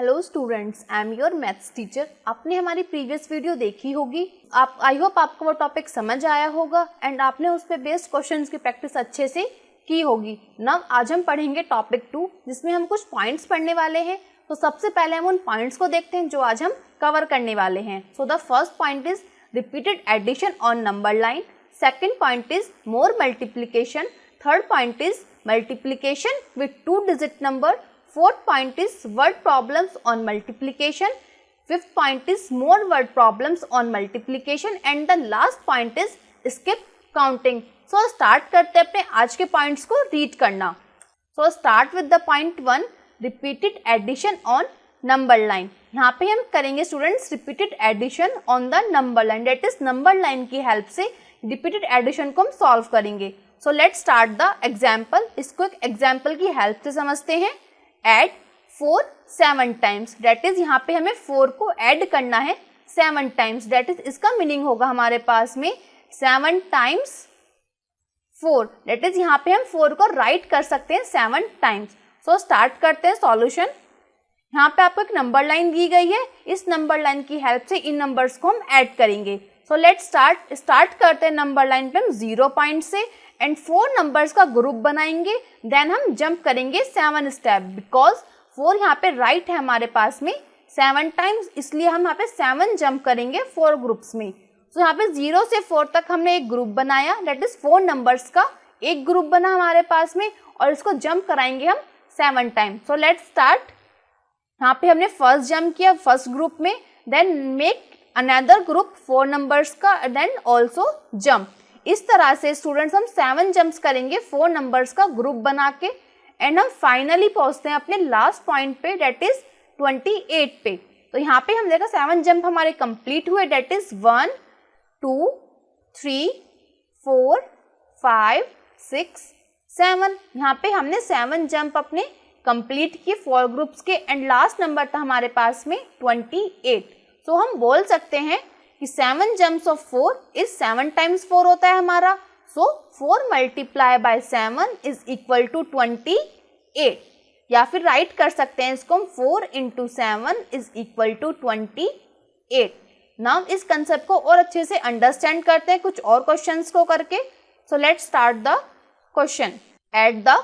Hello students, I am your maths teacher. आपने हमारी previous video देखी होगी। आई होप आपको वो टॉपिक समझ आया होगा एंड आपने उस पे बेस्ड क्वेश्चंस की प्रैक्टिस अच्छे से की होगी। नाउ आज हम पढ़ेंगे टॉपिक 2, जिसमें हम कुछ पॉइंट्स पढ़ने वाले हैं। तो सबसे पहले हम उन पॉइंट्स को देखते हैं जो आज हम कवर करने वाले हैं। So the first point is repeated addition on number line. Second point is more multiplication. Third point is multiplication with 2-digit number. Fourth point is word problems on multiplication. Fifth point is more word problems on multiplication and the last point is skip counting. So start करते हैं अपने आज के points को read करना. So start with the point 1, repeated addition on number line. यहाँ पे हम करेंगे students repeated addition on the number line, that is number line की help से repeated addition को हम solve करेंगे. So let's start the example. इसको एक example की help से समझते हैं. Add 4 7 times. That is यहाँ पे हमें 4 को add करना है 7 times. That is इसका meaning होगा हमारे पास में 7 times 4. That is यहाँ पे हम 4 को write कर सकते हैं 7 times. So start करते हैं solution. यहाँ पे आपको एक नंबर लाइन दी गई है. इस नंबर लाइन की हेल्प से इन नंबर्स को हम ऐड करेंगे. सो लेट्स स्टार्ट करते हैं नंबर लाइन पे हम 0 पॉइंट से एंड 4 नंबर्स का ग्रुप बनाएंगे. देन हम जंप करेंगे 7 स्टेप, बिकॉज 4 यहाँ पे राइट है हमारे पास में 7 टाइम्स, इसलिए हम यहाँ पे 7 जंप करेंगे 4 ग्रुप्स में. तो यहाँ पे 0 से 4 तक हमने एक ग्रुप बनाया, दैट इज 4 नंबर्स का एक ग्रुप बना हमारे पास में और इसको जंप कराएंगे हम 7 टाइम. So let's start. यहाँ पे हमने फर्स्ट जंप किया फर्स्ट ग्रुप में, then make another group 4 numbers का, देन ऑल्सो जंप. इस तरह से स्टूडेंट्स हम 7 जंप्स करेंगे 4 नंबर्स का ग्रुप बना के एंड हम फाइनली पहुंचते हैं अपने लास्ट पॉइंट पे, डेट इज 28 पे. तो यहाँ पे हम देखा 7 जंप हमारे कंप्लीट हुए, डेट इज 1 2 3 4 5 6 7. यहाँ पे हमने 7 जंप अपने कंप्लीट किए 4 ग्रुप्स के एंड लास्ट नंबर था हमारे पास में 28. सो हम बोल सकते हैं कि 7 जंप्स ऑफ 4 इज 7 टाइम्स 4 होता है हमारा. So 4 multiply by 7 is equal to 28. या फिर राइट कर सकते हैं इसको हम 4 into 7 is equal to 28. Now इस कंसेप्ट को और अच्छे से अंडरस्टैंड करते हैं कुछ और क्वेश्चंस को करके. सो let's start the question. Add the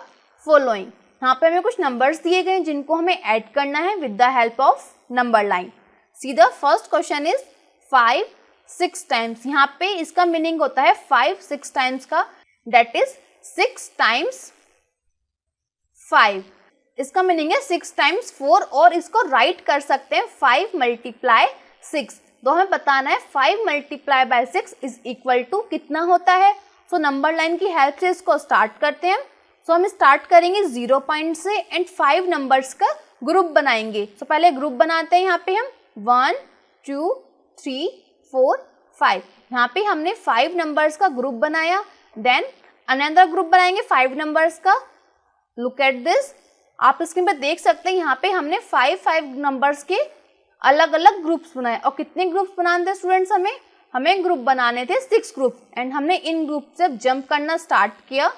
following. यहाँ पे हमें कुछ नंबर्स दिए गए जिनको हमें ऐड करना है with the help of number line. C the first question is 5 6 times. यहाँ पे इसका मीनिंग होता है 5 6 टाइम्स का, दैट इज 6 टाइम्स 5. इसका मीनिंग है 6 टाइम्स 4 और इसको राइट कर सकते हैं 5 मल्टीप्लाई 6. तो हमें बताना है 5 multiply by 6 is equal to कितना होता है. सो नंबर लाइन की हेल्प से इसको स्टार्ट करते हैं. सो हम स्टार्ट करेंगे 0 पॉइंट से एंड 5 नंबर्स का ग्रुप बनाएंगे. सो पहले ग्रुप बनाते हैं यहाँ पे हम 1 2 3 4 5. यहाँ पे हमने 5 नंबर्स का ग्रुप बनाया. देन अनदर ग्रुप बनाएंगे 5 नंबर्स का. लुक एट दिस, आप स्क्रीन पर देख सकते हैं यहाँ पे हमने 5 नंबर्स के अलग अलग ग्रुप्स बनाए. और कितने ग्रुप्स बनाने थे स्टूडेंट्स, हमें ग्रुप बनाने थे 6 ग्रुप एंड हमने इन ग्रुप से जंप करना स्टार्ट किया.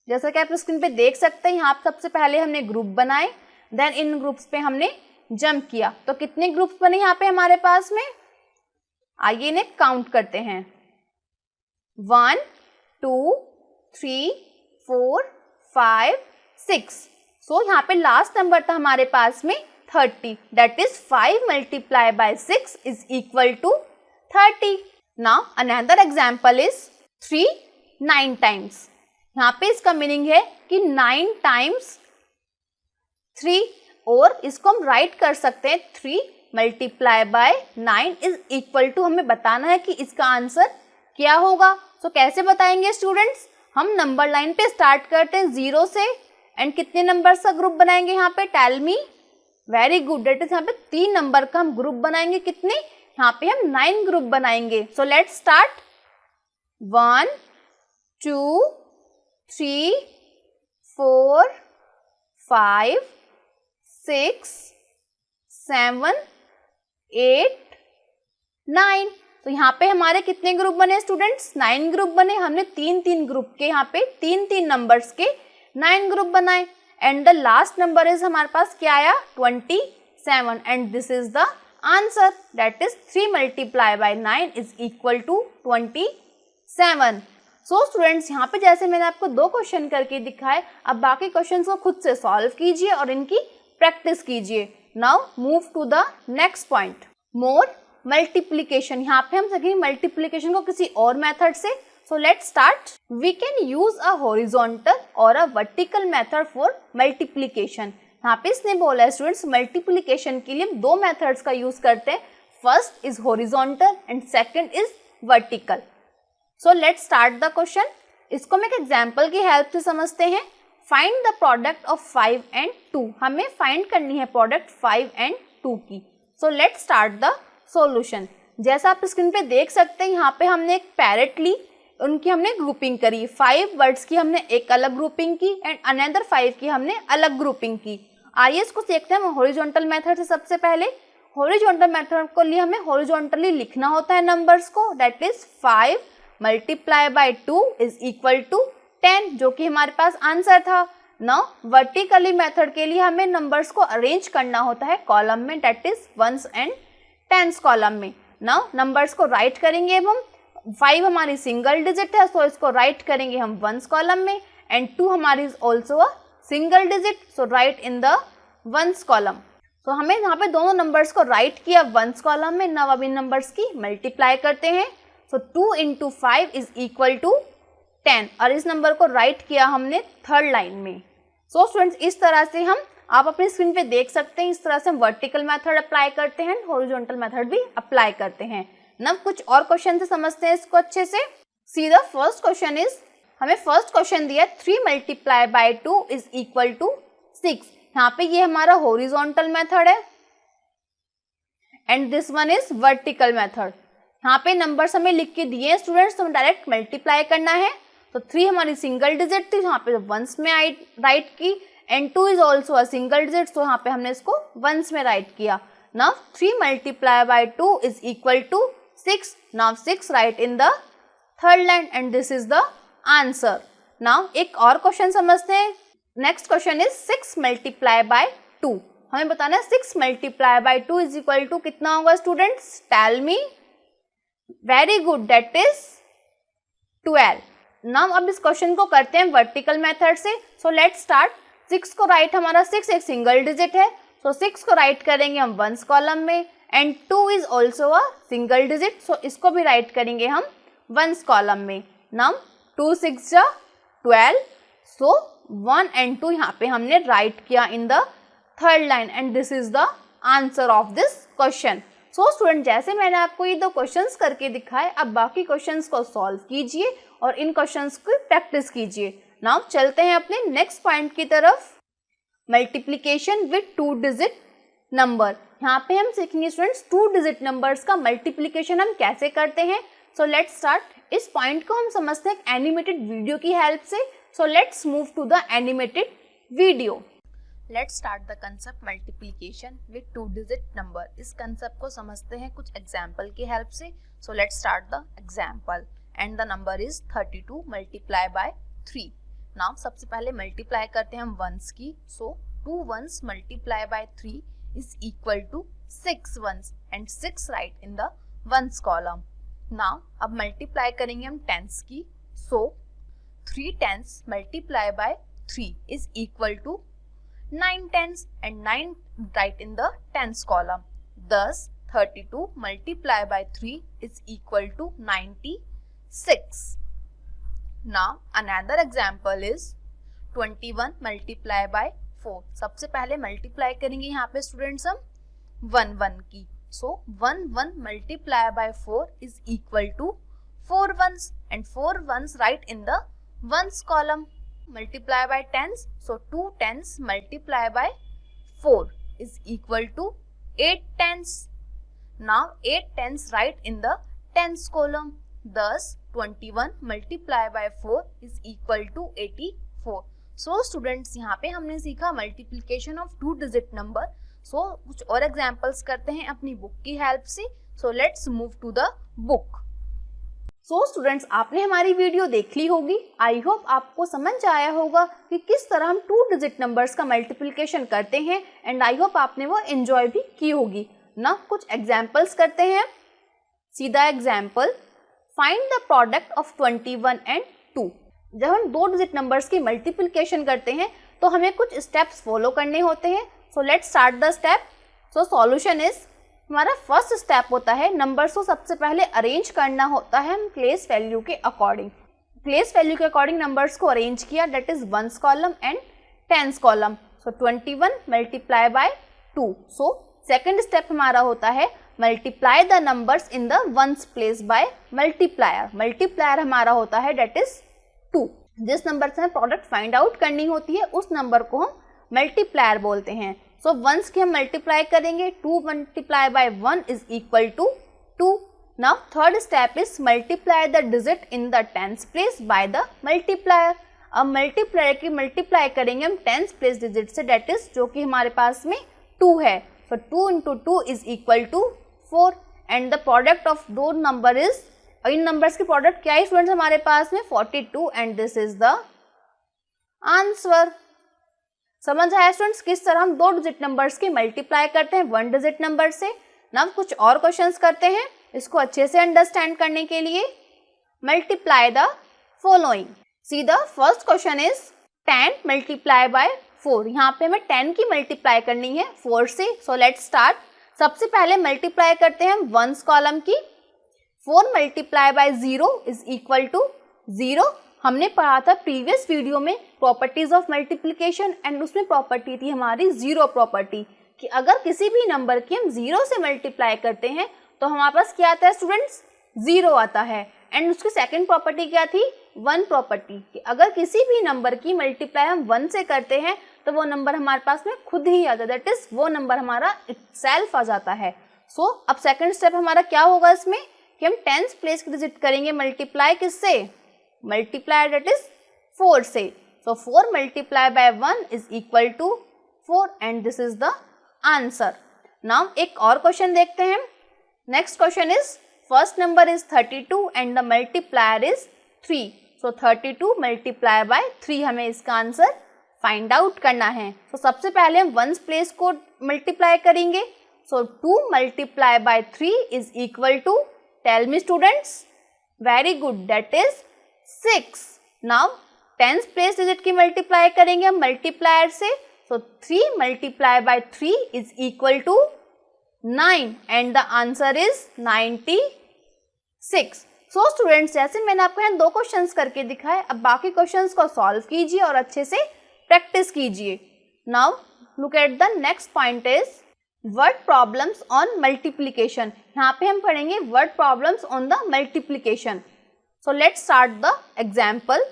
जैसा कि आप स्क्रीन पे देख सकते हैं यहाँ सबसे पहले हमने ग्रुप बनाए, देन इन ग्रुप्स पे हमने जंप किया. तो कितने ग्रुप्स बने यहाँ पे हमारे पास में, आइए इन्हें काउंट करते हैं. 1 2 3 4 5 6. सो यहाँ पे लास्ट नंबर था हमारे पास में 30, that is 5 multiply by 6 is equal to 30. Now another example is 3 9 times. यहाँ पे इसका मीनिंग है कि 9 टाइम्स 3 और इसको हम राइट कर सकते हैं 3 multiply by 9 is equal to, हमें बताना है कि इसका आंसर क्या होगा. सो कैसे बताएंगे स्टूडेंट्स, हम नंबर लाइन पे स्टार्ट करते हैं 0 से एंड कितने नंबर्स का ग्रुप बनाएंगे यहाँ पे, tell me. Very good, that is यहाँ पे 3 नंबर का हम ग्रुप बनाएंगे. कितने, यहाँ पे हम 9 ग्रुप बनाएंगे. सो लेट्स स्टार्ट. 1 2 3 4 5 6 7 8 9. तो यहाँ पे हमारे कितने ग्रुप बने स्टूडेंट्स, 9 ग्रुप बने. हमने 3 ग्रुप के यहाँ पे 3 नंबर्स के 9 ग्रुप बनाए and the last number is हमारे पास क्या आया 28. 7 and this is the answer, that is 3 multiplied by 9 is equal to 27. So students यहाँ पे जैसे मैंने आपको 2 क्वेश्चन करके दिखाए, अब बाकी क्वेश्चंस को खुद से सॉल्व कीजिए और इनकी प्रैक्टिस कीजिए. Now move to the next point, more multiplication. यहाँ पे हम सीखेंगे मल्टीप्लीकेशन को किसी और मेथड से. So let's start. We can use a horizontal or a vertical method for multiplication. यहाँ पे इसने बोला है स्टूडेंट्स मल्टीप्लीकेशन के लिए हम 2 मेथड्स का यूज करते हैं. First is horizontal and second is vertical. So let's start the question. इसको हम एक एग्जाम्पल की हेल्प से समझते हैं. Find the product of 5 and 2. हमें फाइंड करनी है प्रोडक्ट 5 and 2 की. सो लेट्स स्टार्ट द सॉल्यूशन. जैसा आप स्क्रीन पे देख सकते हैं, यहाँ पे हमने एक पैरेट ली, उनकी हमने ग्रुपिंग करी. 5 वर्ड्स की हमने एक अलग ग्रुपिंग की एंड अनदर 5 की हमने अलग ग्रुपिंग की. आइए इसको देखते हैं हॉरिजॉन्टल मेथड से. सबसे पहले हॉरिजॉन्टल मेथड को लिए हमें हॉरिजॉन्टली लिखना होता है नंबर्स को. That is 5 multiply by 2 is equal to 10, जो कि हमारे पास आंसर था. नाउ वर्टिकली मेथड के लिए हमें नंबर्स को अरेंज करना होता है कॉलम में, that is 1s and 10s column में. नाउ नंबर्स को राइट करेंगे अब हम. 5 हमारी सिंगल डिजिट है, सो इसको राइट करेंगे हम 1s कॉलम में एंड 2 हमारी is also a single digit, so right in the 1s column. तो हमें यहाँ पे दोनों नंबर्स को राइट किया 1s कॉलम में. नाउ अब इन नंबर्स की मल्टीप्लाई करते हैं. सो 2 into 5 इज इक्वल टू 10 और इस नंबर को राइट किया हमने थर्ड लाइन में. सो स्टूडेंट्स इस तरह से हम, आप अपनी स्क्रीन पे देख सकते हैं, इस तरह से हम वर्टिकल मेथड अप्लाई करते हैं, हॉरिजॉन्टल मेथड भी अप्लाई करते हैं. ना कुछ और क्वेश्चन से समझते हैं इसको अच्छे से. See the first question is, हमें फर्स्ट क्वेश्चन दिया 3 multiply by 2 is equal to 6. यहाँ पे ये हमारा हॉरिजॉन्टल मेथड है and this one is vertical method. यहाँ पे नंबर्स हमें लिख के दिए हैं स्टूडेंट्स, तो हमें डायरेक्ट मल्टीप्लाई करना है. तो 3 हमारी सिंगल डिजिट थी, यहाँ पे 1s में राइट की and 2 is also a single digit, तो यहाँ पे हमने इसको 1s में राइट किया. Now 3 multiply by 2 is equal to 6. Now 6 write in the third line and this is the answer. Now एक और क्वेश्चन समझते हैं. Next question is 6 multiply by 2. हमें बताना है 6 multiply by 2 is equal to कितना होगा students, tell me. Very good, that is 12. Now अब इस क्वेश्चन को करते हैं वर्टिकल मेथड से. So let's start. 6 को राइट, हमारा 6 एक सिंगल डिजिट है, सो 6 को राइट करेंगे हम 1s कॉलम में and 2 is also a single digit, so इसको भी राइट करेंगे हम 1s कॉलम में. नाउ 2 6 जा 12, सो 1 and 2 यहाँ पे हमने राइट किया इन the third line and this is the answer of this question. So student जैसे मैंने आपको ये 2 क्वेश्चंस करके दिखाए, अब बाकी क्वेश्चंस को सॉल्व कीजिए और इन क्वेश्चंस की प्रैक्टिस कीजिए. नाउ चलते हैं अपने नेक्स्ट पॉइंट की तरफ, मल्टीप्लिकेशन विद 2 डिजिट नंबर. यहाँ पे हम सीखेंगे स्टूडेंट्स 2 डिजिट नंबर्स का मल्टीप्लिकेशन हम कैसे करते हैं. So let's start. इस पॉइंट को हम समझते हैं एनिमेटेड वीडियो की हेल्प से. So let's move to the animated video. Let's start the concept multiplication with 2 digit number. इस कंसेप्ट को समझते हैं कुछ एग्जाम्पल की हेल्प से. So let's start the example and the number is 32 multiply by 3. नाउ सबसे पहले मल्टीप्लाई करते हैं हम 1s की. So 2 1s multiply by 3 is equal to 6 1s and 6 write in the 1s column. Now अब मल्टीप्लाई करेंगे हम 10s की. So 3 10s multiply by 3 is equal to 9 10s and 9 right in the 10s column. Thus 32 multiplied by 3 is equal to 96. Now another example is 21 multiplied by 4. सबसे पहले multiply करेंगे यहाँ पे students हम 1 1 की. So 1 1 multiplied by 4 is equal to 4 1s and 4 1s right in the 1s column. Multiply by 10s, so 2 10s multiply by 4 is equal to 8 10s. Now 8 10s right in the 10s column. Thus 21 multiply by 4 is equal to 84. So students यहाँ पे हमने सीखा multiplication of 2 digit number. So कुछ और examples करते हैं अपनी book की help से. So let's move to the book. So students, आपने हमारी वीडियो देख ली होगी। आई होप आपको समझ आया होगा कि किस तरह हम 2 डिजिट नंबर्स का मल्टीप्लिकेशन करते हैं एंड आई होप आपने वो एंजॉय भी की होगी ना। कुछ एग्जांपल्स करते हैं। सीधा example, find the product of 21 and 2। जब हम 2 डिजिट नंबर्स की मल्टीप्लिकेशन करते हैं तो हमें कुछ स्टेप्स फॉलो करने होते हैं। So let's start the step. So solution is, हमारा फर्स्ट स्टेप होता है नंबर्स को सबसे पहले अरेंज करना होता है हम प्लेस वैल्यू के अकॉर्डिंग। प्लेस वैल्यू के अकॉर्डिंग नंबर्स को अरेंज किया, that is 1s column and 10s column. So 21 multiply by 2। So second step हमारा होता है multiply the numbers in the 1s place by multiplier. Multiplier हमारा होता है दैट इज 2। जिस नंबर से हमें प्रोडक्ट फाइंड आउट करनी होती है उस नंबर को हम मल्टीप्लायर बोलते हैं। सो 1s की हम मल्टीप्लाई करेंगे, 2 multiply by 1 is equal to 2। Now third step is multiply the digit in the 10s place by the multiplier. अब मल्टीप्लायर की मल्टीप्लाई करेंगे हम 10s प्लेस डिजिट से, दैट इज जो कि हमारे पास में 2 है। So 2 into 2 is equal to 4 and the product of दो नंबर इज, इन नंबर्स की प्रोडक्ट क्या है स्टूडेंट्स हमारे पास में 42 and this is the answer. समझ आया स्टूडेंट्स किस तरह हम 2 डिजिट नंबर्स की मल्टीप्लाई करते हैं 1 डिजिट नंबर से। नाउ कुछ और क्वेश्चंस करते हैं इसको अच्छे से अंडरस्टैंड करने के लिए। Multiply the following. C the first question is 10 multiply by 4। यहाँ पे हमें 10 की मल्टीप्लाई करनी है 4 से। So let's start. सबसे पहले मल्टीप्लाई करते हैं हम 1s कॉलम की। 4 multiply by 0 is equal to 0। हमने पढ़ा था प्रीवियस वीडियो में प्रॉपर्टीज ऑफ मल्टीप्लिकेशन एंड उसमें प्रॉपर्टी थी हमारी जीरो प्रॉपर्टी, कि अगर किसी भी नंबर की हम 0 से मल्टीप्लाई करते हैं तो हमारे पास क्या आता है स्टूडेंट्स, 0 आता है। एंड उसकी सेकंड प्रॉपर्टी क्या थी, 1 प्रॉपर्टी, कि अगर किसी भी नंबर की मल्टीप्लाई हम 1 से करते हैं तो वो नंबर हमारे पास में खुद ही आ जाता है, दैट इज वो नंबर हमारा इटसेल्फ आ जाता है। सो अब सेकंड स्टेप हमारा क्या होगा इसमें, कि हम 10s प्लेस की डिजिट करेंगे मल्टीप्लाई किससे, मल्टीप्लाई दैट इज 4 से। So 4 multiply by 1 is equal to 4 and this is the answer. Now एक और क्वेश्चन देखते हैं। Next question is, first number is 32 and the multiplier is 3। So 32 multiply by 3 हमें इसका answer find out करना है। तो सबसे पहले हम 1s प्लेस को मल्टीप्लाई करेंगे। So 2 multiply by 3 is equal to, tell me students, very good, that is 6। Now 10s place digit की मल्टीप्लाई करेंगे हम मल्टीप्लायर से। So 3 multiply by 3 is equal to 9 and the answer is 96। So students, जैसे मैंने आपको यहाँ 2 questions करके दिखाए, अब बाकी क्वेश्चंस को सॉल्व कीजिए और अच्छे से प्रैक्टिस कीजिए। Now look at the next point is word problems on multiplication. यहाँ पे हम पढ़ेंगे word problems on the multiplication. So let's start the example.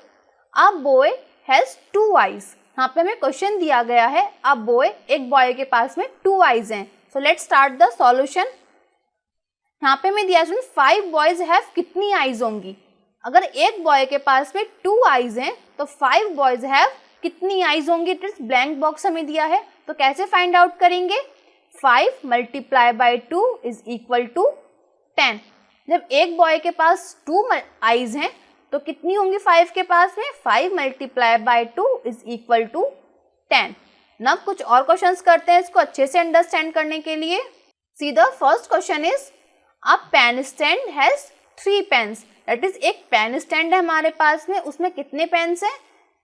A boy has 2 eyes। यहाँ पे हमें क्वेश्चन दिया गया है, अ बॉय, एक बॉय के पास में 2 eyes हैं। So let's start the solution. यहाँ पे हमें दिया है 5 बॉयज हैव कितनी आईज होंगी। अगर एक बॉय के पास में 2 eyes हैं तो 5 बॉयज हैव कितनी आईज होंगी, इट इज ब्लैंक बॉक्स हमें दिया है। तो कैसे फाइंड आउट करेंगे, 5 multiply by 2 is equal to 10। जब एक बॉय के पास 2 eyes हैं तो कितनी होंगी 5 के पास में, 5 multiply by 2 is equal to 10। Now कुछ और क्वेश्चंस करते हैं इसको अच्छे से अंडरस्टैंड करने के लिए। See the first question is, a pen stand has 3 pens. That is एक पेन स्टैंड है हमारे पास में, उसमें कितने पेन्स हैं,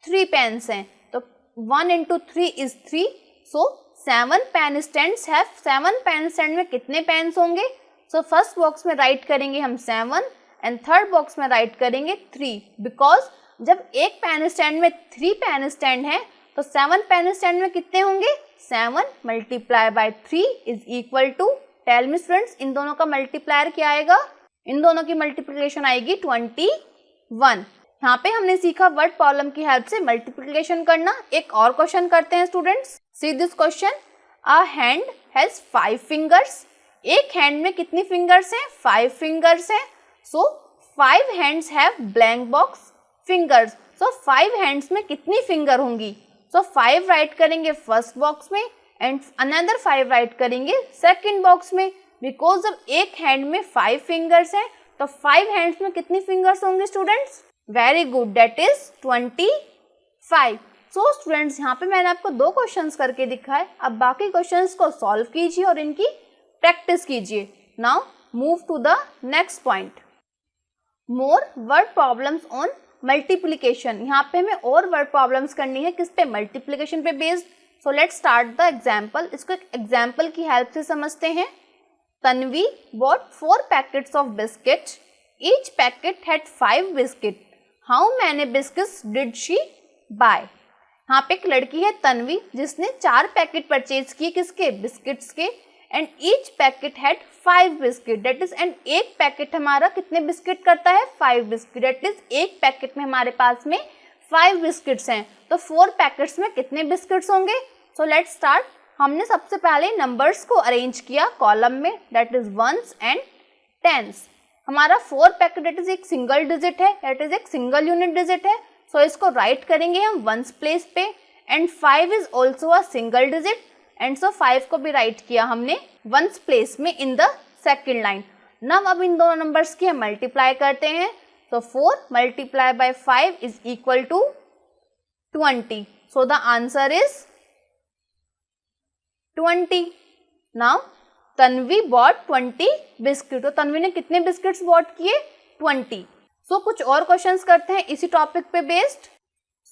3 पेन्स हैं। तो 1 into 3 is 3। So 7 pen stands have, 7 pen stand में कितने पेन्स होंगे। सो फर्स्ट बॉक्स में राइट करेंगे हम 7 एंड थर्ड बॉक्स में राइट करेंगे 3, बिकॉज जब एक पेन स्टैंड में 3 पेन स्टैंड है तो 7 पेन स्टैंड में कितने होंगे, 7 multiply by 3 is equal to, tell me students, इन दोनों का मल्टीप्लायर क्या आएगा, इन दोनों की मल्टीप्लिकेशन आएगी 21। यहाँ पे हमने सीखा वर्ड प्रॉब्लम की हेल्प से मल्टीप्लिकेशन करना। एक और क्वेश्चन करते हैं students. See this question, a hand has 5 fingers. एक हैंड में कितनी फिंगर्स हैं, 5 फिंगर्स हैं। सो 5 hands have blank box fingers. So 5 hands में कितनी फिंगर होंगी। सो 5 राइट करेंगे फर्स्ट बॉक्स में एंड अनदर 5 राइट करेंगे सेकंड बॉक्स में, बिकॉज जब एक हैंड में 5 फिंगर्स हैं तो 5 हैंड्स में कितनी फिंगर्स होंगे students? Very good, that is 25। So students यहाँ पे मैंने आपको 2 क्वेश्चंस करके दिखाए, अब बाकी क्वेश्चंस को सॉल्व कीजिए और इनकी प्रैक्टिस कीजिए। Now move to the next point, more word problems on multiplication. यहाँ पे हमें और वर्ड प्रॉब्लम्स करनी है, किस पे? मल्टीप्लिकेशन पे based. So let's start the example. इसको एक एग्जाम्पल की हेल्प से समझते हैं। Tanvi bought 4 packets of biscuits. Each packet had 5 biscuits. How many biscuits did she buy? यहाँ पे एक लड़की है तन्वी जिसने 4 पैकेट परचेज किए, किसके? बिस्किट्स के। And each packet had 5 biscuit, that is, and एक पैकेट हमारा कितने बिस्किट करता है? 5 बिस्किट, दैट इज एक पैकेट में हमारे पास में 5 बिस्किट्स हैं। तो 4 पैकेट्स में कितने बिस्किट्स होंगे? So let's start. हमने सबसे पहले नंबर्स को अरेंज किया कॉलम में, that is ones and tens. हमारा 4 पैकेट दैट इज एक सिंगल डिजिट है, दैट इज एक सिंगल यूनिट डिजिट है, सो इसको राइट करेंगे हम वंस प्लेस पे। And 5 is also a single digit, and so 5 को भी राइट किया हमने वंस प्लेस में in the second line. Now अब इन दोनों नंबर्स की हम मल्टीप्लाई करते हैं। So 4 multiply by 5 is equal to 20। So the answer is 20। Now Tanvi bought 20 biscuit, तो तन्वी ने कितने बिस्किट्स बॉट किए? 20। सो कुछ और क्वेश्चंस करते हैं इसी टॉपिक पे based.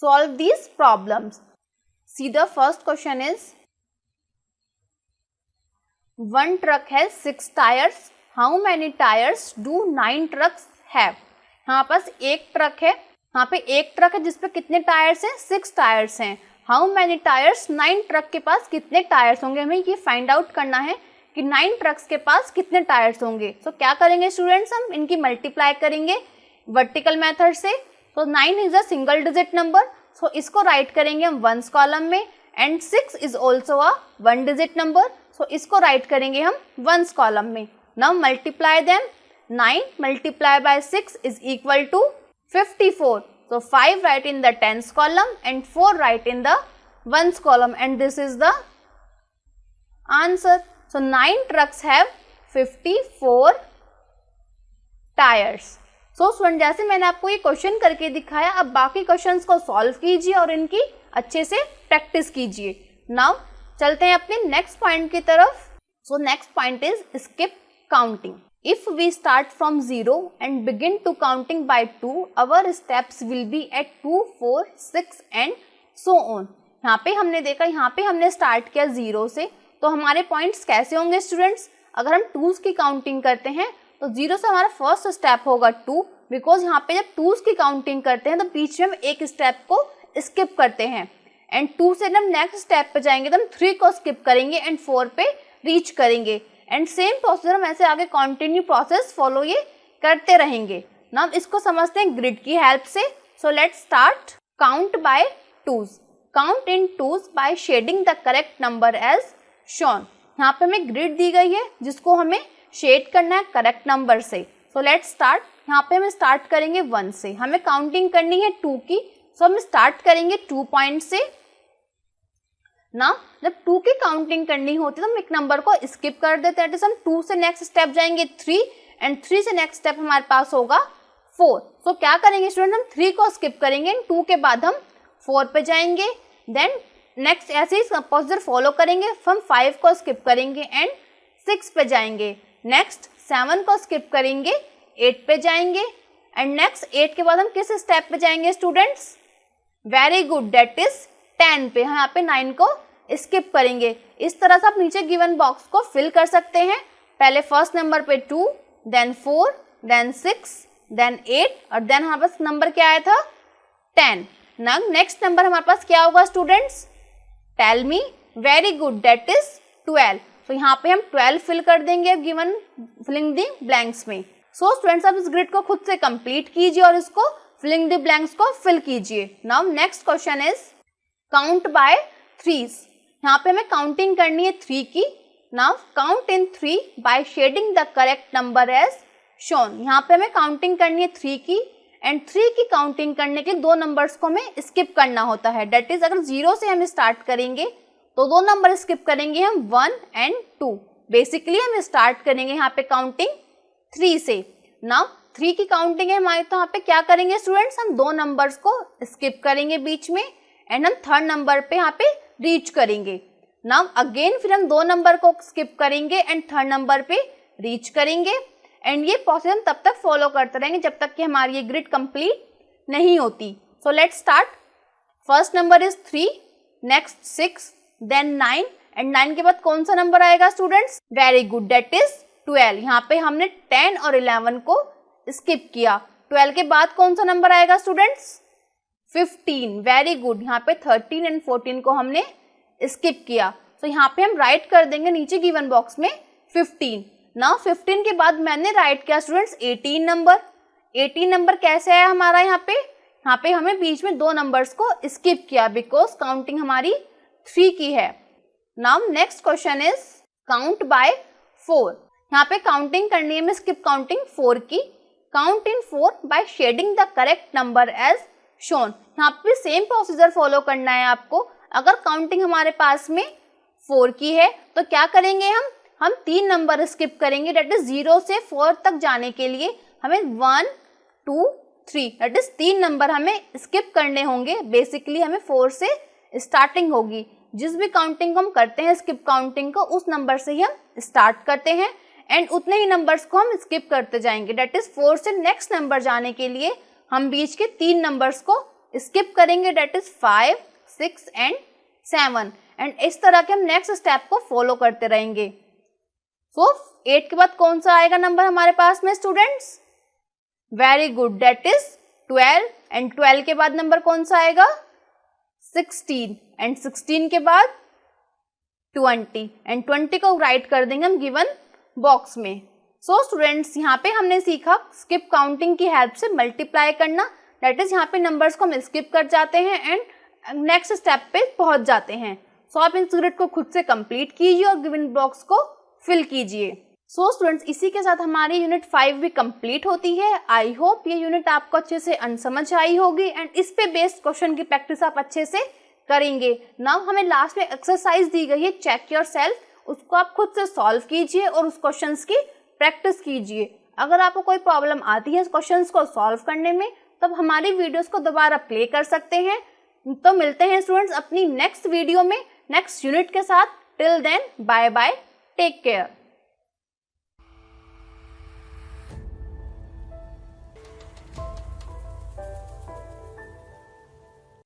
Solve these problems. C the first question is, 1 truck has 6 tires. How many tires do 9 trucks have? यहाँ पास एक ट्रक है, यहाँ पे एक ट्रक है जिसपे कितने टायर्स हैं? 6 टायर्स हैं। How many tyres? 9 ट्रक के पास कितने टायर्स होंगे? हमें ये फाइंड आउट करना है कि 9 ट्रक्स के पास कितने टायर्स होंगे। सो क्या करेंगे स्टूडेंट्स? हम इनकी मल्टीप्लाई करेंगे वर्टिकल मेथड से। तो 9 is a single digit number, so इसको राइट करेंगे हम वंस कॉलम में। And 6 is also a 1 digit number, so इसको राइट करेंगे हम वंस कॉलम में। Now multiply them. 9 multiply by 6 is equal to 54. So 5 write in the tens column and 4 write in the ones column, and this is the answer. So 9 trucks have 54 tires. So student जैसे मैंने आपको ये question करके दिखाया, अब बाकी questions को solve कीजिए और इनकी अच्छे से प्रैक्टिस कीजिए। नाउ चलते हैं अपने नेक्स्ट पॉइंट की तरफ। So next point is skip counting. If we start from 0 and begin to counting by 2, our steps will be at 2, 4, 6 and so on. यहाँ पे हमने देखा, यहाँ पे हमने स्टार्ट किया 0 से, तो हमारे पॉइंट्स कैसे होंगे स्टूडेंट्स? अगर हम 2s की काउंटिंग करते हैं तो 0 से हमारा फर्स्ट स्टेप होगा 2, बिकॉज यहाँ पे जब 2s की काउंटिंग करते हैं तो बीच में हम एक स्टेप को स्किप करते हैं। एंड 2 से हम नेक्स्ट स्टेप पे जाएंगे तो हम 3 को स्किप करेंगे एंड 4 पे रीच करेंगे। एंड सेम प्रोसीजर हम ऐसे आगे कंटिन्यू प्रोसेस फॉलो ये करते रहेंगे। नाउ इसको समझते हैं ग्रिड की हेल्प से। So let's start. Count by 2s। Count in 2s by shading the correct number as shown. यहाँ पे हमें ग्रिड दी गई है जिसको हमें शेड करना है करेक्ट नंबर से। So let's start. यहाँ पे हम स्टार्ट करेंगे 1 से, हमें काउंटिंग करनी है 2 की। सो हम स्टार्ट करेंगे 2 पॉइंट से। ना जब 2 की काउंटिंग करनी होती है तो हम एक नंबर को स्किप कर देते हैं। हम 2 से नेक्स्ट स्टेप जाएंगे 3 एंड 3 से नेक्स्ट स्टेप हमारे पास होगा 4। सो क्या करेंगे स्टूडेंट? हम 3 को स्किप करेंगे एंड 2 के बाद हम 4 पे जाएंगे। देन नेक्स्ट ऐसे ही प्रोसीजर फॉलो करेंगे। हम 5 को स्किप करेंगे एंड 6 पे जाएंगे। नेक्स्ट 7 को स्किप करेंगे, 8 पे जाएंगे। एंड नेक्स्ट 8 के बाद हम किस स्टेप पे जाएंगे students? Very good, that is 10 पे। हम यहाँ पे 9 को स्किप करेंगे। इस तरह से आप नीचे गिवन बॉक्स को फिल कर सकते हैं। पहले फर्स्ट नंबर पे 2, देन 4, देन 6, देन 8 और देन हमारे पास नंबर क्या आया था? 10। नेक्स्ट नंबर हमारे पास क्या होगा students? Tell me. Very good, that is 12। तो यहाँ पे हम 12 फिल कर देंगे गिवन फिलिंग द ब्लैंक्स में। सो स्टूडेंट्स आप इस ग्रिड को खुद से कंप्लीट कीजिए और इसको फिलिंग द ब्लैंक्स को फिल कीजिए। Now next question is count by 3s। यहाँ पे हमें काउंटिंग करनी है 3 की। Now count in 3 by shading the correct number as shown. यहाँ पे हमें काउंटिंग करनी है 3 की एंड 3 की काउंटिंग करने के 2 नंबर्स को हमें स्किप करना होता है। डेट इज अगर 0 से हम स्टार्ट करेंगे तो 2 नंबर स्किप करेंगे हम 1 एंड 2। बेसिकली हम स्टार्ट करेंगे यहाँ पे काउंटिंग 3 से। नाउ 3 की काउंटिंग है हमारी, तो यहाँ पे क्या करेंगे स्टूडेंट्स, हम 2 नंबर्स को स्किप करेंगे बीच में एंड हम 3rd नंबर पे यहाँ पे रीच करेंगे। नाउ अगेन फिर हम 2 नंबर को स्किप करेंगे एंड 3rd नंबर पे रीच करेंगे एंड ये प्रोसेस हम तब तक फॉलो करते रहेंगे जब तक कि हमारी ये ग्रिड कंप्लीट नहीं होती। So let's start. First number is 3, next 6, then 9 and 9 के बाद कौन सा नंबर आएगा students? Very good, that is 12। यहाँ पे हमने 10 और 11 को स्किप किया। 12 के बाद कौन सा नंबर आएगा स्टूडेंट्स? 15। वेरी गुड, यहाँ पे 13 एंड 14 को हमने स्किप किया। तो यहाँ पे हम राइट कर देंगे नीचे गिवन बॉक्स में 15। नाउ 15 के बाद मैंने राइट किया स्टूडेंट्स 18 नंबर। 18 नंबर कैसे आया हमारा यहाँ पे हमें बीच में 2 नंबर्स को स्किप किया बिकॉज काउंटिंग हमारी 3 की है। Now next question is count by 4। यहाँ पे काउंटिंग करनी है में स्किप काउंटिंग 4 की। Count in 4 by shading the correct number as shown. यहाँ पे सेम प्रोसीजर फॉलो करना है आपको। अगर काउंटिंग हमारे पास में 4 की है तो क्या करेंगे हम 3 नंबर स्किप करेंगे, दैट इज 0 से 4 तक जाने के लिए हमें 1 2 3 दैट इज 3 नंबर हमें स्किप करने होंगे। बेसिकली हमें 4 से स्टार्टिंग होगी। जिस भी काउंटिंग को हम करते हैं स्किप काउंटिंग को, उस नंबर से ही हम स्टार्ट करते हैं एंड उतने ही नंबर्स को हम स्किप करते जाएंगे। दैट इज 4 से नेक्स्ट नंबर जाने के लिए हम बीच के 3 नंबर्स को स्किप करेंगे, दैट इज 5 6 एंड 7 एंड इस तरह के हम नेक्स्ट स्टेप को फॉलो करते रहेंगे। सो 8 के बाद कौन सा आएगा नंबर हमारे पास में students? Very good, that is 12 and 12 के बाद नंबर कौन सा आएगा? 16 एंड 16 के बाद 20 एंड 20 को राइट कर देंगे हम गिवन बॉक्स में। सो स्टूडेंट्स यहाँ पे हमने सीखा स्किप काउंटिंग की हेल्प से मल्टीप्लाई करना, दैट इज यहाँ पे नंबर्स को हम स्किप कर जाते हैं एंड नेक्स्ट स्टेप पे पहुंच जाते हैं। सो आप इन ग्रिड को खुद से कंप्लीट कीजिए और गिवन बॉक्स को फिल कीजिए। सो स्टूडेंट्स इसी के साथ हमारी यूनिट 5 भी कंप्लीट होती है। आई होप ये यूनिट आपको अच्छे से समझ आई होगी एंड इस पे बेस्ड क्वेश्चन की प्रैक्टिस आप अच्छे से करेंगे। नाउ हमें लास्ट में एक्सरसाइज दी गई है चेक योर सेल्फ, उसको आप खुद से सॉल्व कीजिए और उस क्वेश्चंस की प्रैक्टिस कीजिए। अगर आपको कोई प्रॉब्लम आती है इस क्वेश्चंस को सॉल्व करने में तब हमारी वीडियोस को दोबारा प्ले कर सकते हैं। तो मिलते हैं स्टूडेंट्स अपनी नेक्स्ट वीडियो में नेक्स्ट यूनिट के साथ। Till then bye bye, take care.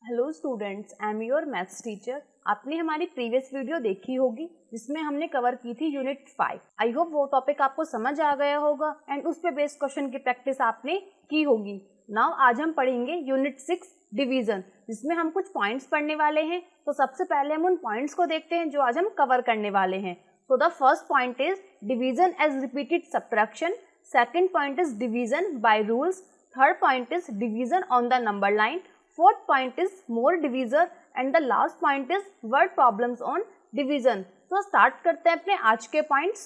Hello students, I am your maths teacher. आपने हमारी प्रीवियस वीडियो देखी होगी जिसमें हमने कवर की थी यूनिट 5। आई होप वो टॉपिक आपको समझ आ गया होगा एंड उस पे बेस्ड क्वेश्चन की प्रैक्टिस आपने की होगी। नाउ आज हम पढ़ेंगे यूनिट 6 डिवीजन, जिसमें हम कुछ पॉइंट्स पढ़ने वाले हैं। तो सबसे पहले हम उन पॉइंट्स को देखते हैं जो आज हम कवर करने वाले हैं। So the first point is division as repeated subtraction, second point is division by rules, third point is division on the number line, fourth point is more divisor and the last point is word problems on division। तो start करते हैं अपने आज के points.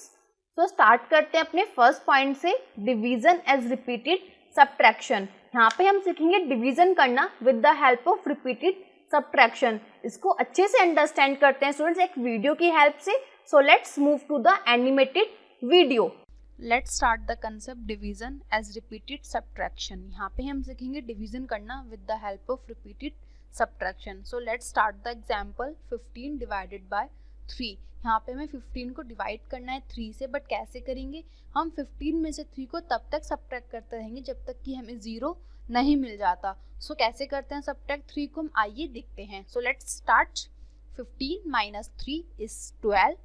तो start करते हैं अपने फर्स्ट पॉइंट से, डिवीजन एज रिपीटेड सब्ट्रैक्शन। यहाँ पे हम सीखेंगे डिवीजन करना with the help of repeated subtraction. इसको अच्छे से अंडरस्टैंड करते हैं स्टूडेंट्स एक वीडियो की हेल्प से। So let's move to the animated video. Let's start the concept division as repeated subtraction. यहाँ पे हम सीखेंगे डिवीजन करना with the help of repeated subtraction. So let's start the example 15 divided by 3। यहाँ पे हमें 15 को डिवाइड करना है 3 से, बट कैसे करेंगे? हम 15 में से 3 को तब तक सब्ट्रैक्ट करते रहेंगे जब तक कि हमें 0 नहीं मिल जाता। सो कैसे करते हैं सब्ट्रैक्ट 3 को, हम आइए देखते हैं। So let's start. 15 minus 3 is 12.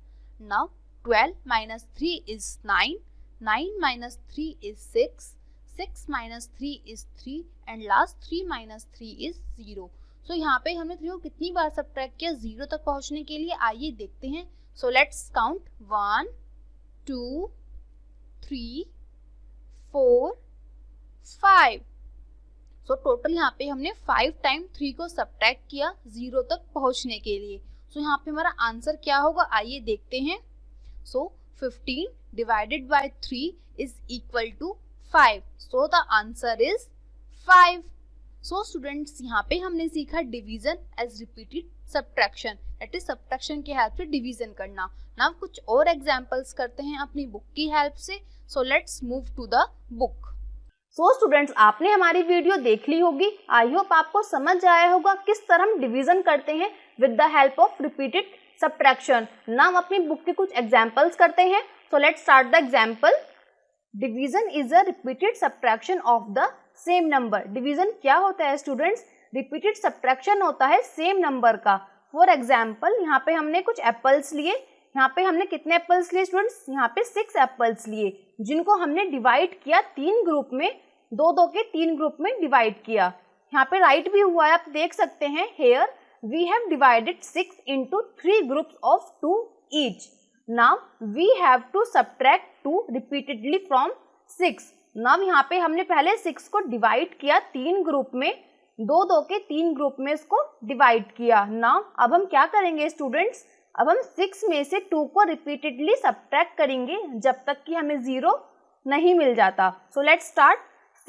Now 12 minus 3 is 9. 9 minus 3 is 6, 6 minus 3 is 3 and last 3 minus 3 is 0। सो यहाँ पे हमने 3 को कितनी बार सब्ट्रैक्ट किया 0 तक पहुँचने के लिए, आइए देखते हैं। So let's count 1 2 3 4 5। So total यहाँ पे हमने 5 टाइम 3 को सब्ट्रैक्ट किया 0 तक पहुँचने के लिए। सो यहाँ पे हमारा आंसर क्या होगा, आइए देखते हैं। सो 15 divided by 3 is equal to 5. So the answer is 5. So students यहाँ पे हमने सीखा division as repeated subtraction, that is subtraction की हेल्प से division करना। Now कुछ और examples करते हैं अपनी बुक की हेल्प से। So let's move to the book. So students, आपने हमारी वीडियो देख ली होगी। आई होप आपको समझ आया होगा किस तरह हम डिवीजन करते हैं with the help of repeated subtraction. Now अपनी बुक के कुछ एग्जांपल्स करते हैं। So let's start the example. Division is a repeated subtraction of the same number. Division क्या होता है स्टूडेंट्स? रिपीटेड सब्ट्रैक्शन होता है सेम नंबर का। फॉर एग्जाम्पल, यहाँ पे हमने कुछ एप्पल्स लिए। यहाँ पे हमने कितने एप्पल्स लिए स्टूडेंट्स? यहाँ पे 6 एप्पल्स लिए, जिनको हमने डिवाइड किया 3 ग्रुप में, 2-2 के 3 ग्रुप में डिवाइड किया। यहाँ पे राइट भी हुआ है, आप देख सकते हैं। Here we have divided 6 into 3 groups of 2 each. Now we have to subtract 2 repeatedly from 6. Now यहाँ पे हमने पहले 6 को डिवाइड किया 3 ग्रुप में, 2-2 के 3 ग्रुप में इसको डिवाइड किया। Now अब हम क्या करेंगे स्टूडेंट्स? अब हम 6 में से 2 को रिपीटेडली सब्ट्रैक्ट करेंगे जब तक कि हमें 0 नहीं मिल जाता। So let's start.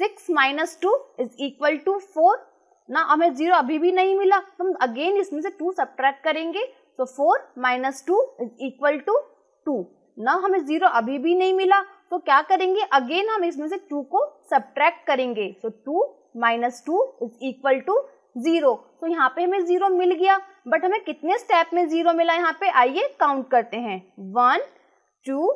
6 - 2 is equal to 4। ना हमें 0 अभी भी नहीं मिला, हम अगेन इसमें से 2 सब्ट्रैक्ट करेंगे। तो 4 - 2 इज इक्वल टू 2। ना हमें 0 अभी भी नहीं मिला, तो क्या करेंगे? अगेन हम इसमें से 2 को सब्ट्रैक्ट करेंगे। तो 2 - 2 इज इक्वल टू 0। तो यहाँ पे हमें 0 मिल गया, बट हमें कितने स्टेप में 0 मिला यहाँ पे? आइए काउंट करते हैं। 1 2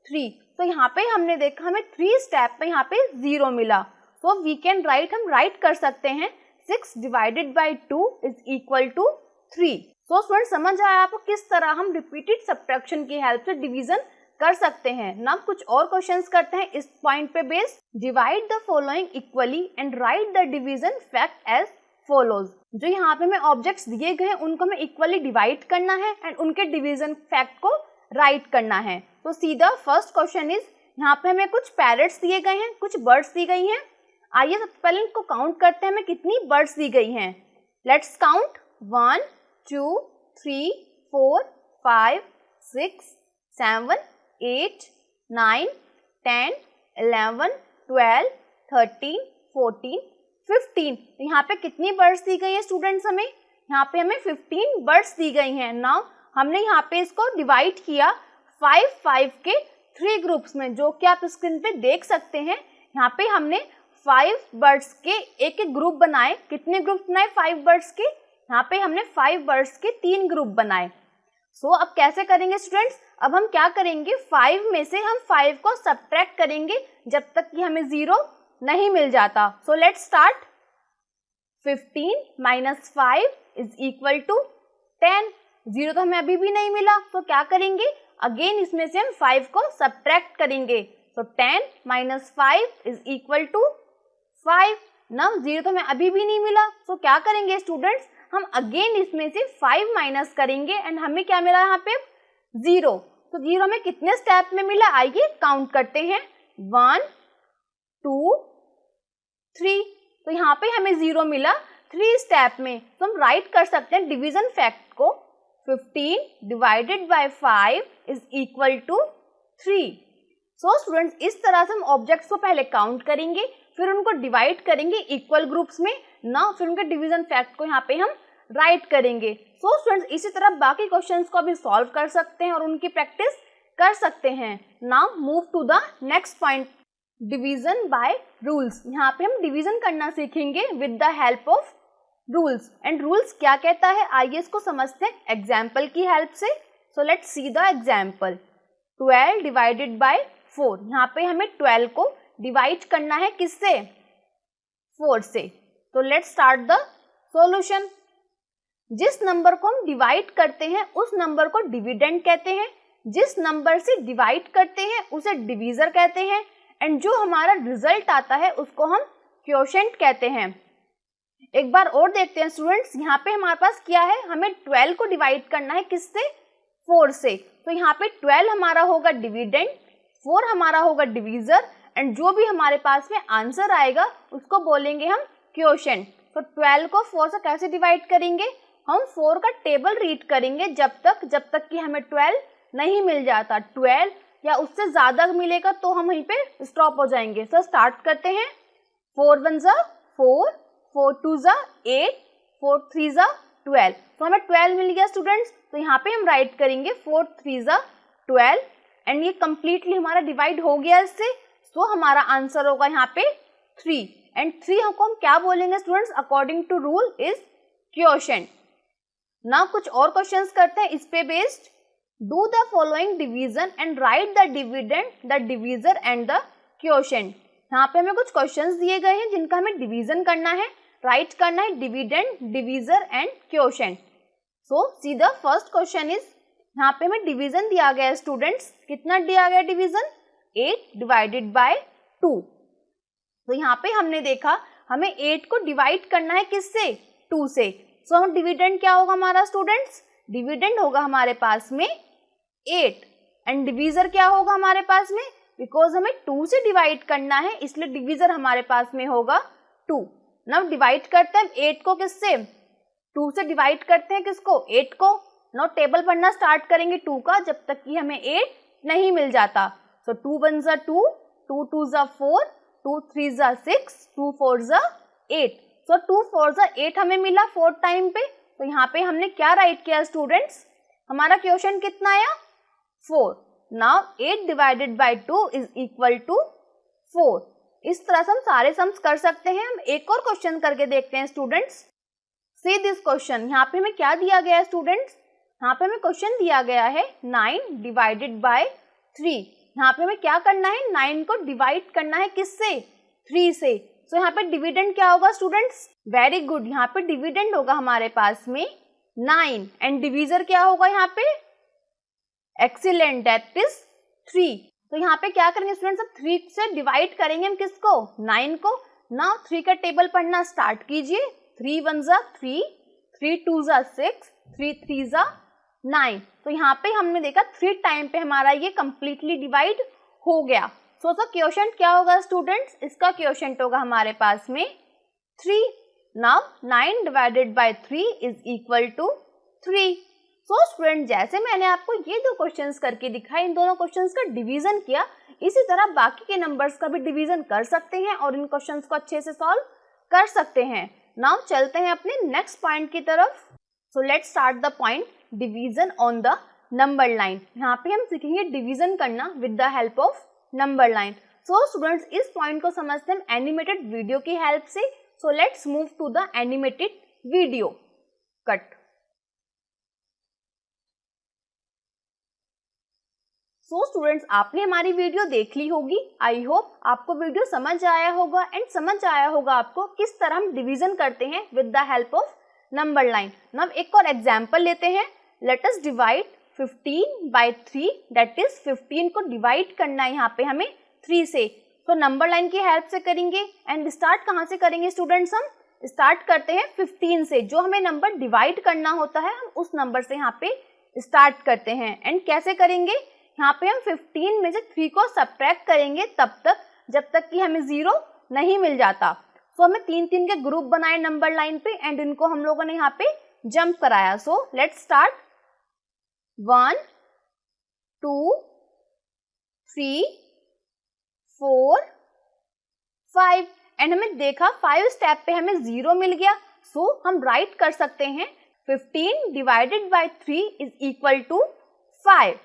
3। तो यहाँ पे हमने देखा हमें 3 स्टेप में यहाँ पे 0 मिला। तो वी कैन राइट, हम राइट कर सकते हैं 6 divided by 2 is equal to 3। तो स्टूडेंट, समझ आया आपको किस तरह हम रिपीटेड सब्ट्रैक्शन की हेल्प से डिवीजन कर सकते हैं। ना कुछ और क्वेश्चंस करते हैं इस पॉइंट पे based. Divide the following equally and write the division fact as follows. जो यहाँ पे हमें ऑब्जेक्ट्स दिए गए हैं उनको हमें इक्वली डिवाइड करना है एंड उनके डिवीजन फैक्ट को राइट करना है। तो सीधा फर्स्ट क्वेश्चन इज, यहाँ पे हमें कुछ पैरट्स दिए गए हैं, कुछ बर्ड्स दी गई हैं। आइए सबसे पहले इनको काउंट करते हैं, हमें कितनी बर्ड्स दी गई हैं। Let's count. 1 2 3 4 5 6 7 8 9 10 11 12 13 14 15। यहाँ पे कितनी बर्ड्स दी गई है स्टूडेंट्स? हमें यहाँ पे हमें 15 बर्ड्स दी गई हैं। नाउ हमने यहाँ पे इसको डिवाइड किया 5 के 3 ग्रुप्स में, जो कि आप स्क्रीन पे देख सकते हैं। यहाँ पे हमने 5 बर्ड्स के एक ग्रुप बनाए। कितने ग्रुप बनाए 5 बर्ड्स के? यहाँ पे हमने 5 बर्ड्स के 3 ग्रुप बनाए। सो अब कैसे करेंगे स्टूडेंट्स? अब हम क्या करेंगे? 5 में से हम 5 को सब्ट्रैक्ट करेंगे जब तक कि हमें 0 नहीं मिल जाता। So let's start. 15 - 5 is equal to 10। 0 तो हमें अभी भी नहीं मिला, तो क्या करेंगे? अगेन इसमें से हम 5 को सब्ट्रैक्ट करेंगे। तो 10 - 5 इज इक्वल टू 5। नाउ 0 तो हमें अभी भी नहीं मिला, तो क्या करेंगे स्टूडेंट्स? हम अगेन इसमें से 5 माइनस करेंगे एंड हमें क्या मिला यहाँ पे? 0। तो 0 हमें कितने स्टेप में मिला? आइए काउंट करते हैं। 1 2 3। तो यहाँ पे हमें 0 मिला 3 स्टेप में। तो हम राइट कर सकते हैं डिवीजन फैक्ट को। 15 divided by 5 is equal to 3। So students, इस तरह से हम ऑब्जेक्ट्स को पहले काउंट करेंगे, फिर उनको डिवाइड करेंगे इक्वल ग्रुप्स में ना, फिर उनके डिवीजन फैक्ट को यहाँ पे हम राइट करेंगे। सो स्टूडेंट्स, इसी तरह बाकी क्वेश्चंस को भी सॉल्व कर सकते हैं और उनकी प्रैक्टिस कर सकते हैं। Now move to the next point, division by rules. यहाँ पे हम डिवीजन करना सीखेंगे with the help of rules. And rules क्या कहता है, आइए इसको समझते हैं एग्जाम्पल की हेल्प से। So let's see the example. 12 divided by 4। यहाँ पे हमें 12 को डिवाइड करना है किससे? 4 से। तो लेट्स स्टार्ट द सॉल्यूशन। जिस नंबर को हम डिवाइड करते हैं उस नंबर को डिविडेंड कहते हैं, जिस नंबर से डिवाइड करते हैं उसे डिवीजर कहते हैं, एंड जो हमारा रिजल्ट आता है उसको हम क्वोशिएंट कहते हैं। एक बार और देखते हैं स्टूडेंट्स, यहाँ पे हमारे पास क्या है? हमें 12 को डिवाइड करना है किससे? 4 से। तो यहाँ पे 12 हमारा होगा डिविडेंड, 4 हमारा होगा डिवीजर, एंड जो भी हमारे पास में आंसर आएगा उसको बोलेंगे हम क्वोशिएंट। तो 12 को 4 से कैसे डिवाइड करेंगे? हम 4 का टेबल रीड करेंगे जब तक कि हमें 12 नहीं मिल जाता। 12 या उससे ज्यादा मिलेगा तो हम वहीं पे स्टॉप हो जाएंगे। सो स्टार्ट करते हैं। 4 1 ज़ा 4, 4 2 ज़ा 8, 4 3 ज़ा 12। तो हमें 12 मिल गया स्टूडेंट्स। तो यहाँ पे हम राइट करेंगे 4 3 ज़ा 12 एंड ये कंप्लीटली हमारा डिवाइड हो गया इससे। तो हमारा आंसर होगा यहाँ पे 3 एंड 3 को हम क्या बोलेंगे students, according to rule is quotient. Now कुछ और क्वेश्चंस करते हैं इस पे based. Do the following division and write the dividend, the divisor and the quotient. यहाँ पे हमें कुछ क्वेश्चंस दिए गए हैं जिनका हमें डिवीजन करना है, राइट करना है dividend, divisor and quotient. So C the first question is, यहाँ पे हमें डिवीजन दिया गया है स्टूडेंट्स, कितना दिया गया डिवीजन, 8 डिवाइडेड बाय 2। तो यहाँ पे हमने देखा हमें 8 को डिवाइड करना है किससे, 2 से। सो हम डिविडेंड क्या होगा हमारा स्टूडेंट्स, डिविडेंड होगा हमारे पास में 8 एंड डिवीजर क्या होगा हमारे पास में, बिकॉज हमें 2 से डिवाइड करना है इसलिए डिवीजर हमारे पास में होगा 2। नाउ डिवाइड करते हैं 8 को किससे, 2 से डिवाइड करते हैं किसको, 8 को। नाउ टेबल पढ़ना स्टार्ट करेंगे 2 का जब तक कि हमें 8 नहीं मिल जाता। सो 2 1 जा 2, 2 2 जा 4, 2 3 जा 6, 2 4 जा 8। सो 2 4 जा 8 हमें मिला 4 टाइम पे। तो यहाँ पे हमने क्या राइट किया स्टूडेंट्स, हमारा क्वोशेंट कितना आया, 4। Now 8 divided by 2 is equal to 4। इस तरह से हम सारे सम्स कर सकते हैं। हम एक और क्वेश्चन करके देखते हैं स्टूडेंट्स। सी दिस क्वेश्चन, यहाँ पे हमें क्या दिया गया है स्टूडेंट्स, यहाँ पे हमें क्वेश्चन दिया गया है 9 डिवाइडेड बाय 3। यहाँ पे हमें क्या करना है, 9 को डिवाइड करना है किससे, 3 से। सो यहाँ पे डिविडेंड क्या होगा स्टूडेंट्स, वेरी गुड, यहाँ पे डिविडेंड होगा हमारे पास में 9 एंड डिवीजर क्या होगा यहाँ पे, एक्सीलेंट, दैट इज 3। तो यहाँ पे क्या करेंगे स्टूडेंट्स, अब 3 से डिवाइड करेंगे हम किसको, 9 को। नाउ 3 का टेबल पढ़ना स्टार्ट कीजिए। 3 1 जा 3, 3 2 जा 6, 3 3 जा 9। तो यहाँ पे हमने देखा 3 टाइम पे हमारा ये कंप्लीटली डिवाइड हो गया। सो क्वोशेंट क्या होगा स्टूडेंट्स, इसका क्वोशेंट होगा हमारे पास में 3। Now 9 divided by 3 is equal to 3। So student जैसे मैंने आपको ये 2 क्वेश्चंस करके दिखाए, इन दोनों क्वेश्चंस का डिवीजन किया, इसी तरह बाकी के नंबर्स का भी डिवीजन कर सकते हैं और इन क्वेश्चंस को अच्छे से सॉल्व कर सकते हैं। नाउ चलते हैं अपने नेक्स्ट पॉइंट की तरफ। So let's start the point division on the number line. यहाँ पे हम सीखेंगे डिवीजन करना with the help of number line. So students इस पॉइंट को समझते हैं एनिमेटेड वीडियो की हेल्प से। So let's move to the animated video cut. So students आपने हमारी वीडियो देख ली होगी। आई होप आपको वीडियो समझ आया होगा एंड समझ आया होगा आपको किस तरह हम डिवीजन करते हैं with the help of number line. Now एक और एग्जांपल लेते हैं। Let us divide 15 by 3, that is 15 को डिवाइड करना है यहाँ पे हमें 3 से। तो नंबर लाइन की हेल्प से करेंगे एंड स्टार्ट कहाँ से करेंगे स्टूडेंट्स, हम स्टार्ट करते हैं 15 से। जो हमें नंबर डिवाइड करना होता है हम उस नंबर से यहाँ पे स्टार्ट करते हैं। एंड कैसे करेंगे, यहाँ पे हम 15 में से 3 को सब्ट्रैक्ट करेंगे तब तक जब तक कि हमें 0 नहीं मिल जाता। सो हमें 3-3 के ग्रुप बनाए नंबर लाइन पे एंड इनको हम लोगों ने यहाँ पे जंप कराया। सो लेट्स स्टार्ट 1 2 3 4 5 एंड हमें देखा 5 स्टेप पे हमें 0 मिल गया। सो हम राइट कर सकते हैं 15 divided by 3 is equal to 5।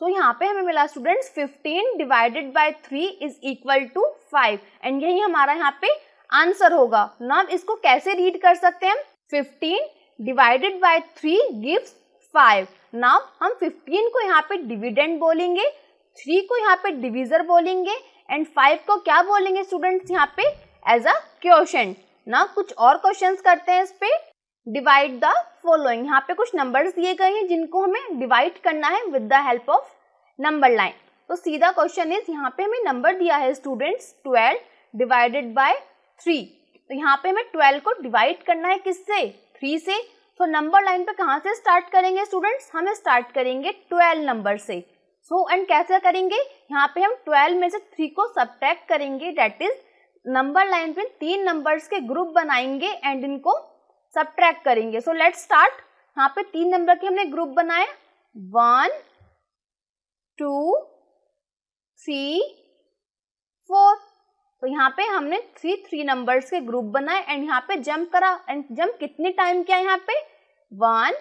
So यहाँ पे हमें मिला students 15 divided by 3 is equal to 5 and यही हमारा यहाँ पे आंसर होगा। नाउ इसको कैसे रीड कर सकते हैं हम, 15 डिवाइडेड बाय 3 गिव्स 5। नाउ हम 15 को यहाँ पे डिविडेंड बोलेंगे, 3 को यहाँ पे डिवीजर बोलेंगे एंड 5 को क्या बोलेंगे स्टूडेंट्स यहाँ पे, एज अ क्वोशेंट। नाउ कुछ और क्वेश्चंस करते हैं इस पे। डिवाइड द फॉलोइंग, यहाँ पे कुछ नंबर्स दिए गए हैं जिनको हमें डिवाइड करना है with the help of number line. तो सीधा क्वेश्चन इज, यहाँ पे हमें नंबर दिया है स्टूडेंट्स 12 डिवाइडेड बाय 3। तो यहाँ पे हमें 12 को डिवाइड करना है किससे, 3 से। तो नंबर लाइन पे कहाँ से स्टार्ट करेंगे स्टूडेंट्स, हमें स्टार्ट करेंगे 12 नंबर से। सो एंड कैसे करेंगे, यहाँ पे हम 12 में से 3 को सब्ट्रैक्ट करेंगे, दैट इज नंबर लाइन पे 3 नंबर्स के ग्रुप बनाएंगे एंड इनको सब्ट्रैक्ट करेंगे। सो लेट्स स्टार्ट। यहाँ पे 3 नंबर के हमने ग्रुप बनाए, 1 2 3 4। तो यहाँ पे हमने 3 नंबर्स के ग्रुप बनाए एंड यहाँ पे जंप करा एंड जंप कितने टाइम किया, यहाँ पे 1